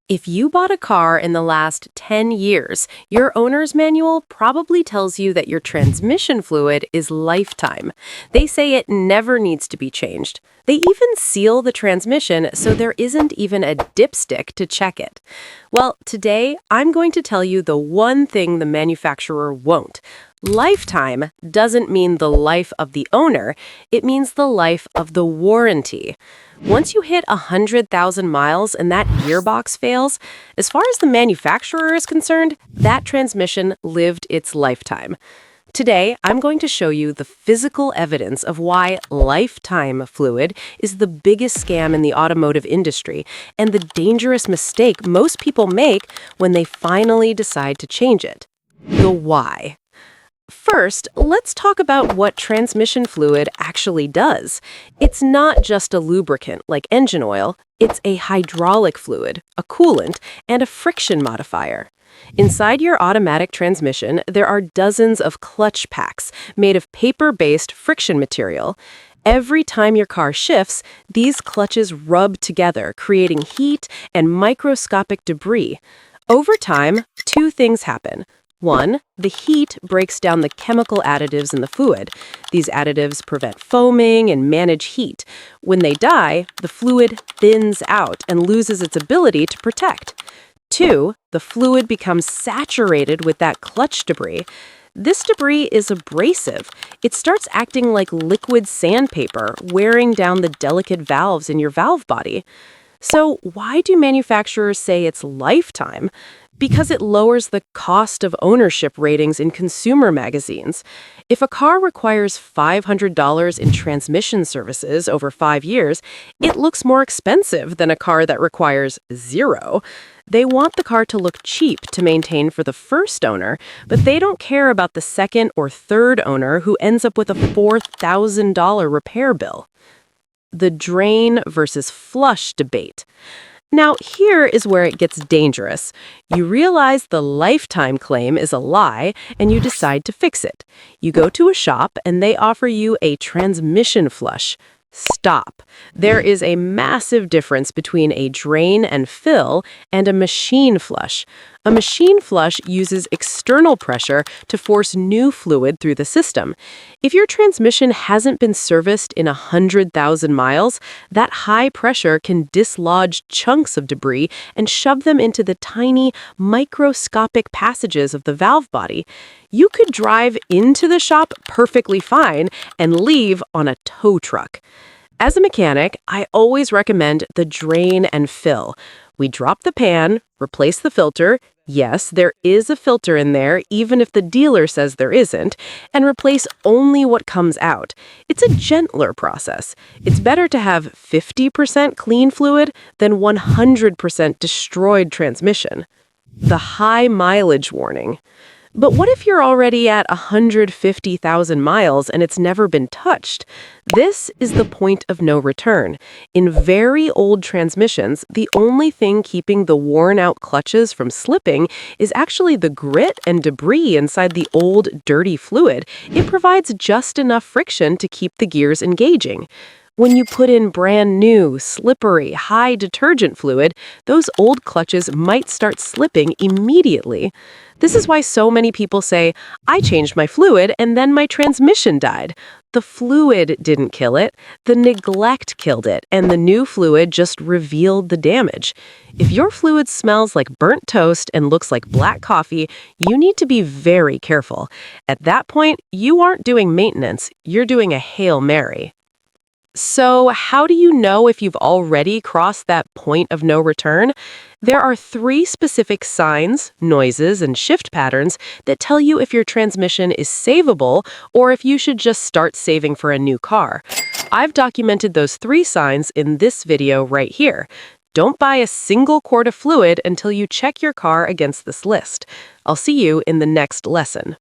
If you bought a car in the last 10 years, your owner's manual probably tells you that your transmission fluid is lifetime. They say it never needs to be changed. They even seal the transmission so there isn't even a dipstick to check it. Well, today I'm going to tell you the one thing the manufacturer won't. Lifetime doesn't mean the life of the owner, it means the life of the warranty. Once you hit 100,000 miles and that gearbox fails, as far as the manufacturer is concerned, that transmission lived its lifetime. Today, I'm going to show you the physical evidence of why lifetime fluid is the biggest scam in the automotive industry and the dangerous mistake most people make when they finally decide to change it. The why. First, let's talk about what transmission fluid actually does. It's not just a lubricant like engine oil, it's a hydraulic fluid, a coolant, and a friction modifier. Inside your automatic transmission, there are dozens of clutch packs made of paper-based friction material. Every time your car shifts, these clutches rub together, creating heat and microscopic debris. Over time, two things happen. One, the heat breaks down the chemical additives in the fluid. These additives prevent foaming and manage heat. When they die, the fluid thins out and loses its ability to protect. Two, the fluid becomes saturated with that clutch debris. This debris is abrasive. It starts acting like liquid sandpaper, wearing down the delicate valves in your valve body. So why do manufacturers say it's lifetime? Because it lowers the cost of ownership ratings in consumer magazines. If a car requires $500 in transmission services over 5 years, it looks more expensive than a car that requires zero. They want the car to look cheap to maintain for the first owner, but they don't care about the second or third owner who ends up with a $4,000 repair bill. The drain versus flush debate. Now, here is where it gets dangerous. You realize the lifetime claim is a lie, and you decide to fix it. You go to a shop, and they offer you a transmission flush. Stop. There is a massive difference between a drain and fill and a machine flush. A machine flush uses external pressure to force new fluid through the system. If your transmission hasn't been serviced in 100,000 miles, that high pressure can dislodge chunks of debris and shove them into the tiny, microscopic passages of the valve body. You could drive into the shop perfectly fine and leave on a tow truck. As a mechanic, I always recommend the drain and fill. We drop the pan, replace the filter. Yes, there is a filter in there, even if the dealer says there isn't, and replace only what comes out. It's a gentler process. It's better to have 50% clean fluid than 100% destroyed transmission. The high mileage warning. But what if you're already at 150,000 miles and it's never been touched? This is the point of no return. In very old transmissions, the only thing keeping the worn-out clutches from slipping is actually the grit and debris inside the old, dirty fluid. It provides just enough friction to keep the gears engaging. When you put in brand new, slippery, high detergent fluid, those old clutches might start slipping immediately. This is why so many people say, I changed my fluid and then my transmission died. The fluid didn't kill it, the neglect killed it, and the new fluid just revealed the damage. If your fluid smells like burnt toast and looks like black coffee, you need to be very careful. At that point, you aren't doing maintenance, you're doing a Hail Mary. So how do you know if you've already crossed that point of no return? There are 3 specific signs, noises, and shift patterns that tell you if your transmission is savable or if you should just start saving for a new car. I've documented those 3 signs in this video right here. Don't buy a single quart of fluid until you check your car against this list. I'll see you in the next lesson.